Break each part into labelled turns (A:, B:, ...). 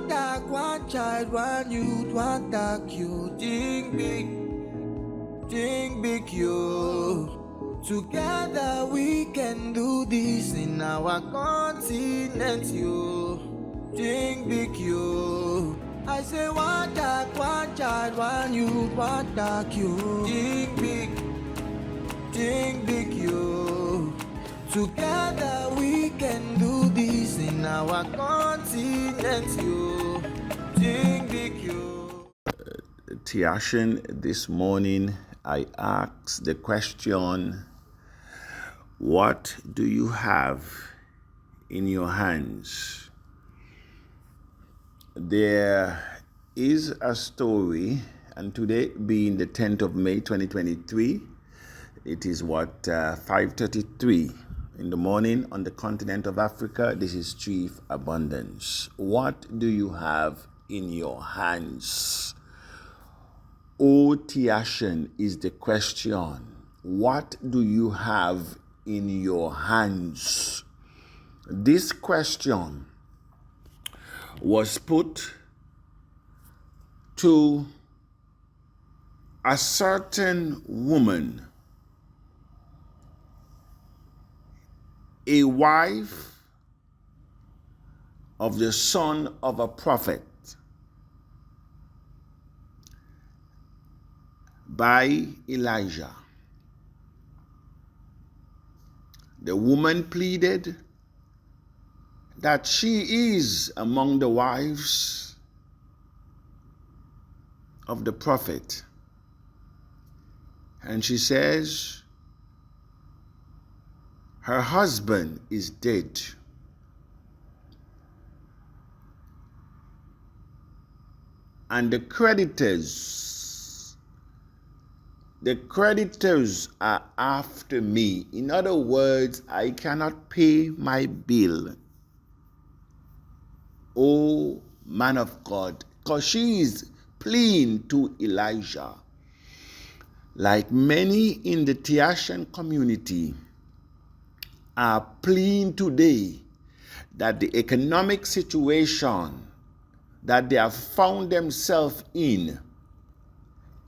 A: dog, one child, one youth, one dog, you think big, you. Together we can do this in our continent, you. Think big, you. I say one dog, one child, one youth, one dog, you. Think big, you. Together we can do this in our continent, you. Think big, you.
B: Tacian, this morning I asked the question, what do you have in your hands? There is a story, and today being the 10th of May 2023, it is 5:33 in the morning on the continent of Africa. This is Chief Abundance. What do you have in your hands? O Tacian is the question. What do you have in your hands? This question was put to a certain woman, a wife of the son of a prophet, by Elijah. The woman pleaded that she is among the wives of the prophet. And she says her husband is dead. And the creditors are after me. In other words, I cannot pay my bill. Oh, man of God, because she is pleading to Elijah. Like many in the Tacian community are pleading today that the economic situation that they have found themselves in,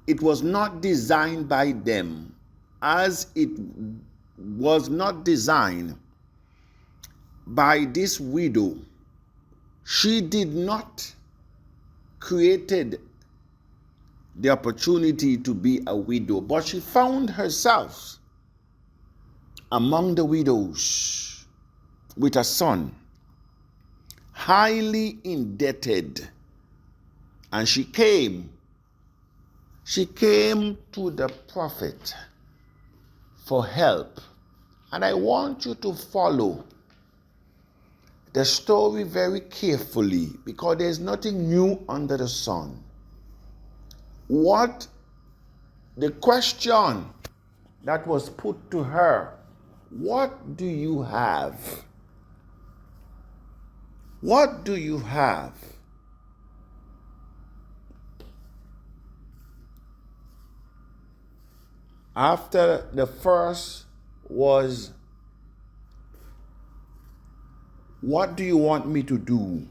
B: it was not designed by them, as it was not designed by this widow. She did not created the opportunity to be a widow, but she found herself among the widows with a son, highly indebted. And she came to the prophet for help. And I want you to follow the story very carefully, because there's nothing new under the sun. The question that was put to her, what do you have? What do you have? After the first was, what do you want me to do?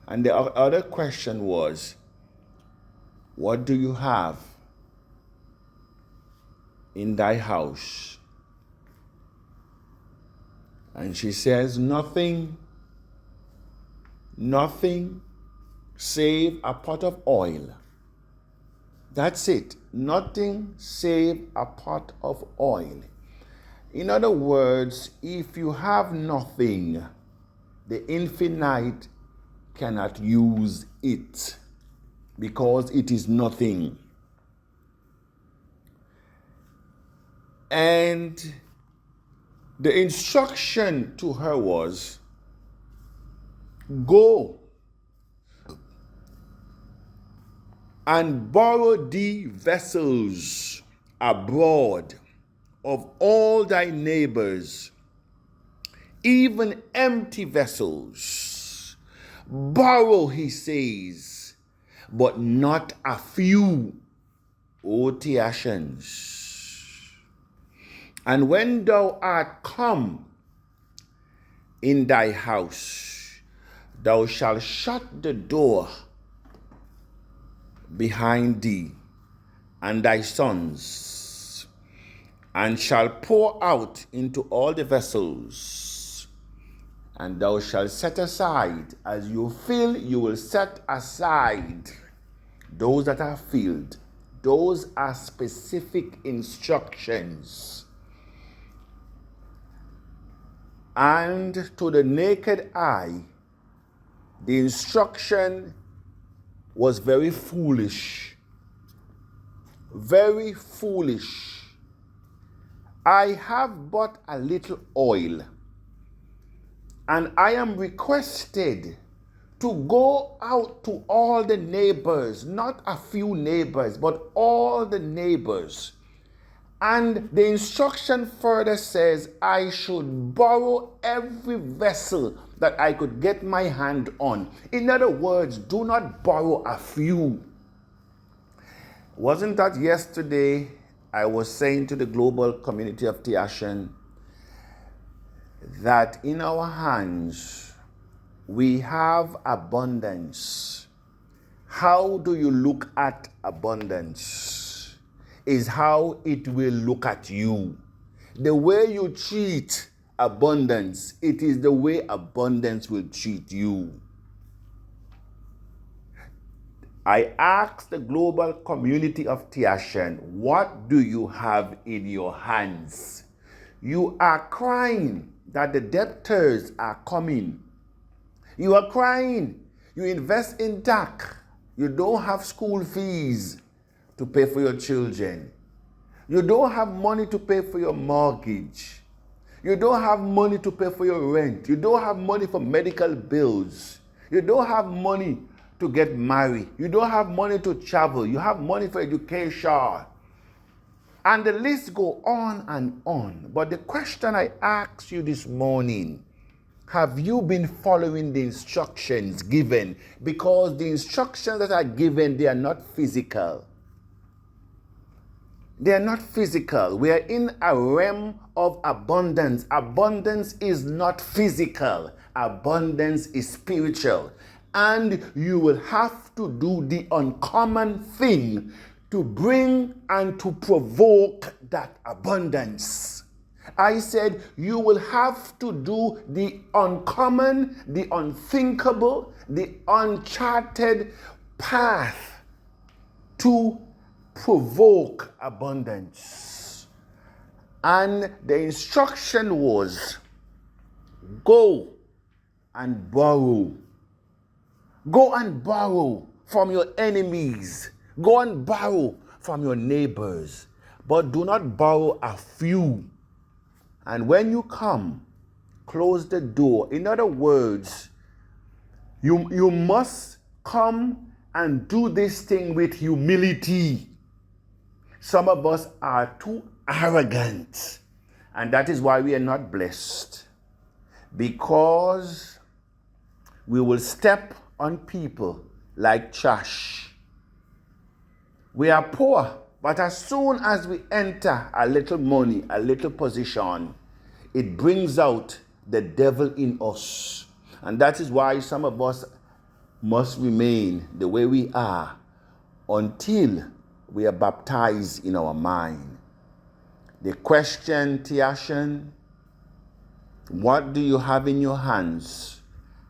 B: And the other question was, what do you have in thy house? And she says, nothing save a pot of oil. That's it. Nothing save a pot of oil. In other words, if you have nothing, the infinite cannot use it, because it is nothing. And the instruction to her was, go and borrow thee vessels abroad of all thy neighbors, even empty vessels. Borrow, he says, but not a few, O Tacians. And when thou art come, in thy house. Thou shalt shut the door behind thee and thy sons, and shall pour out into all the vessels. And thou shalt set aside, as you fill, you will set aside those that are filled. Those are specific instructions. And to the naked eye, the instruction was very foolish. Very foolish. I have but a little oil, and I am requested to go out to all the neighbors, not a few neighbors, but all the neighbors. And the instruction further says I should borrow every vessel that I could get my hand on. In other words, do not borrow a few. Wasn't that yesterday I was saying to the global community of Tacians that in our hands we have abundance. How do you look at abundance? Is how it will look at you. The way you treat abundance, it is the way abundance will treat you. I asked the global community of Tacians, what do you have in your hands? You are crying that the debtors are coming. You are crying. You invest in tech. You don't have school fees to pay for your children. You don't have money to pay for your mortgage. You don't have money to pay for your rent. You don't have money for medical bills. You don't have money to get married. You don't have money to travel. You have money for education. And the list go on and on. But the question I ask you this morning, have you been following the instructions given? Because the instructions that are given, they are not physical. They are not physical. We are in a realm of abundance. Abundance is not physical. Abundance is spiritual. And you will have to do the uncommon thing to bring and to provoke that abundance. I said you will have to do the uncommon, the unthinkable, the uncharted path to provoke abundance. And the instruction was, go and borrow. Go and borrow from your enemies. Go and borrow from your neighbors. But do not borrow a few. And when you come, close the door. In other words, you must come and do this thing with humility. Some of us are too arrogant, and that is why we are not blessed. Because we will step on people like trash. We are poor, but as soon as we enter a little money, a little position, it brings out the devil in us. And that is why some of us must remain the way we are until we are baptized in our mind. The question, Tacians, what do you have in your hands?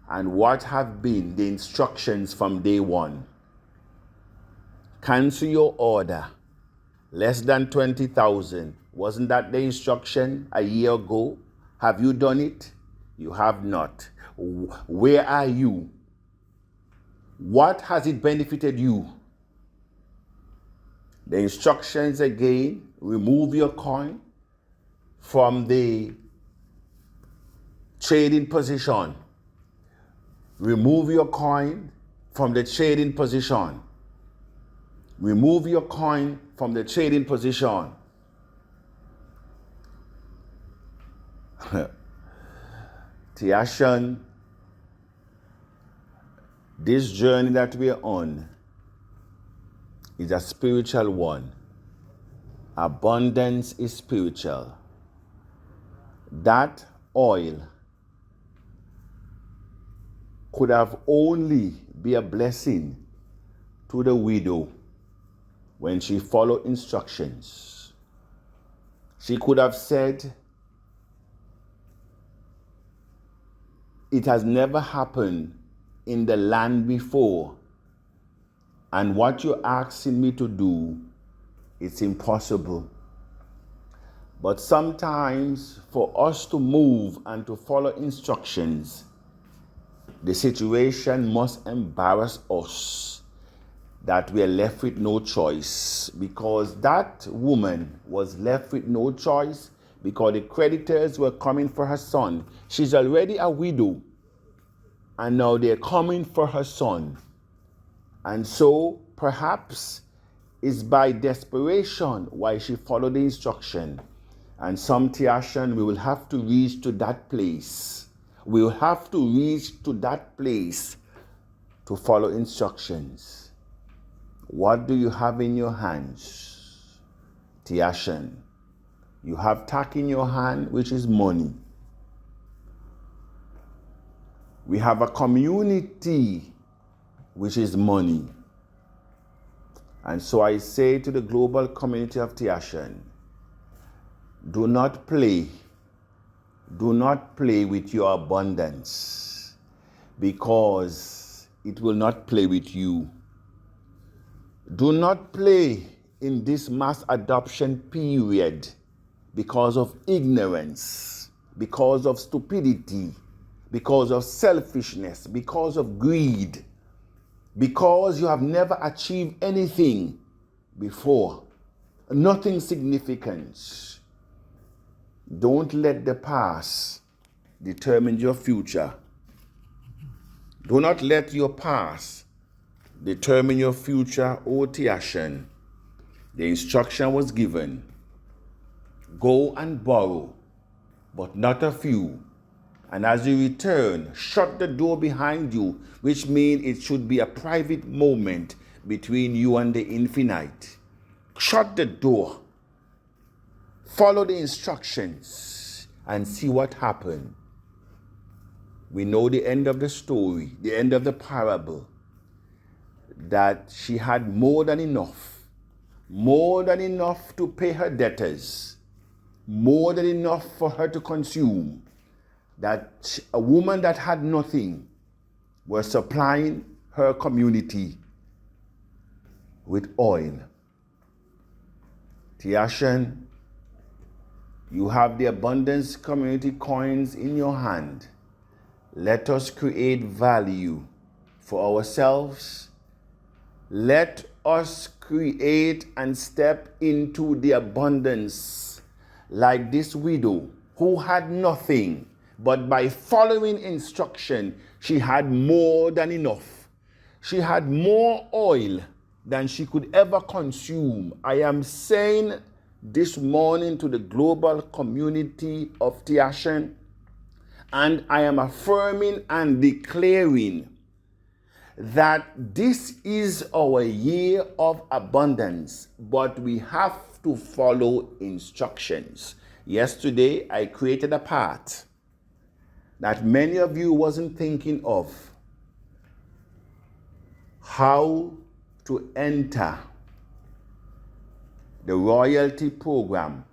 B: And what have been the instructions from day one? Cancel your order. Less than 20,000. Wasn't that the instruction a year ago? Have you done it? You have not. Where are you? What has it benefited you? The instructions again, remove your coin from the trading position. Remove your coin from the trading position. Remove your coin from the trading position. Tacians, this journey that we are on is a spiritual one. Abundance is spiritual. That oil could have only be a blessing to the widow when she followed instructions. She could have said, it has never happened in the land before, and what you're asking me to do, it's impossible. But sometimes for us to move and to follow instructions, the situation must embarrass us that we are left with no choice, because that woman was left with no choice because the creditors were coming for her son. She's already a widow, and now they're coming for her son. And so perhaps it's by desperation why she followed the instruction. And some Tacian, we will have to reach to that place. We will have to reach to that place to follow instructions. What do you have in your hands? Tacian, you have tack in your hand, which is money. We have a community, which is money. And so I say to the global community of Tacian, do not play with your abundance, because it will not play with you. Do not play in this mass adoption period because of ignorance, because of stupidity, because of selfishness, because of greed, because you have never achieved anything before, nothing significant. Don't let the past determine your future. Do not let your past determine your future, O Tacian. The instruction was given. Go and borrow, but not a few. And as you return, shut the door behind you, which means it should be a private moment between you and the infinite. Shut the door. Follow the instructions and see what happened. We know the end of the story, the end of the parable, that she had more than enough to pay her debtors, more than enough for her to consume. That a woman that had nothing was supplying her community with oil. Tacian, you have the abundance community coins in your hand. Let us create value for ourselves. Let us create and step into the abundance like this widow who had nothing, but by following instruction, she had more than enough. She had more oil than she could ever consume. I am saying this morning to the global community of Tacian, and I am affirming and declaring that this is our year of abundance, but we have to follow instructions. Yesterday, I created a path that many of you wasn't thinking of, how to enter the royalty program,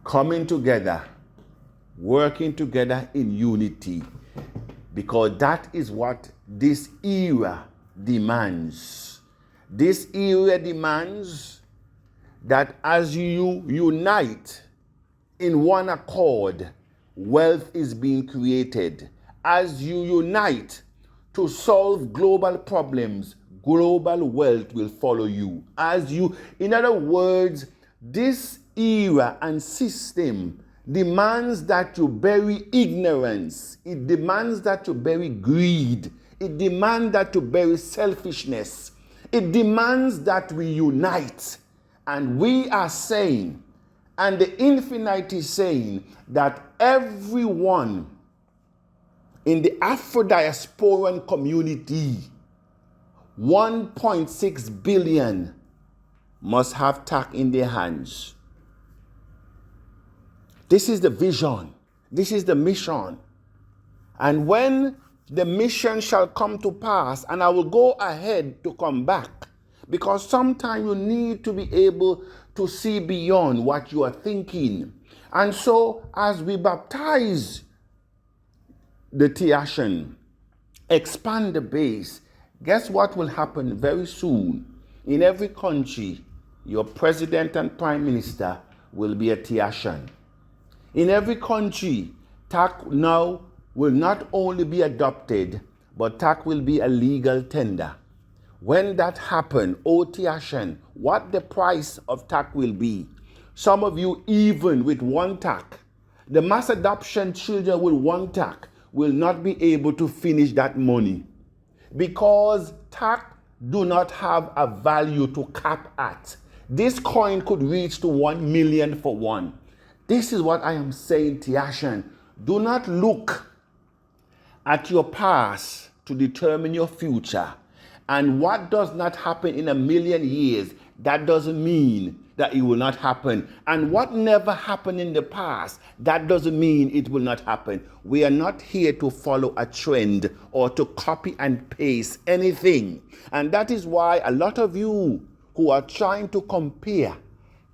B: coming together, working together in unity, because that is what this era demands. This era demands that as you unite in one accord, wealth is being created. As you unite to solve global problems, global wealth will follow you. In other words, this era and system demands that you bury ignorance. It demands that you bury greed. It demands that you bury selfishness. It demands that we unite. And we are saying, and the infinite is saying, that everyone in the Afro-diasporan community, 1.6 billion, must have tack in their hands. This is the vision. This is the mission. And when the mission shall come to pass, and I will go ahead to come back, because sometimes you need to be able to see beyond what you are thinking. And so, as we baptize the Tacian, expand the base, guess what will happen very soon? In every country, your president and prime minister will be a Tacian. In every country, TAC now will not only be adopted, but TAC will be a legal tender. When that happens, Tacian, what the price of TAC will be. Some of you, even with one TAC, the mass adoption children with one TAC will not be able to finish that money, because TAC do not have a value to cap at. This coin could reach to 1 million for one. This is what I am saying, Tacian. Do not look at your past to determine your future. And what does not happen in a million years, that doesn't mean that it will not happen. And what never happened in the past, that doesn't mean it will not happen. We are not here to follow a trend or to copy and paste anything. And that is why a lot of you who are trying to compare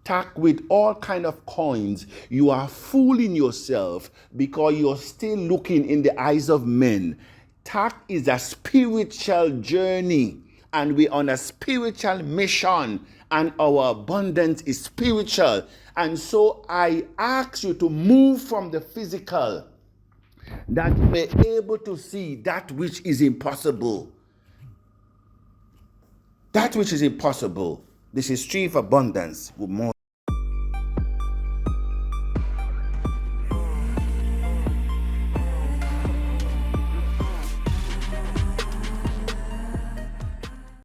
B: TAC with all kind of coins, you are fooling yourself, because you're still looking in the eyes of men. TAC is a spiritual journey, and we're on a spiritual mission, and our abundance is spiritual. And so I ask you to move from the physical, that you may be able to see that which is impossible. That which is impossible. This is Chief Abundance. Good morning.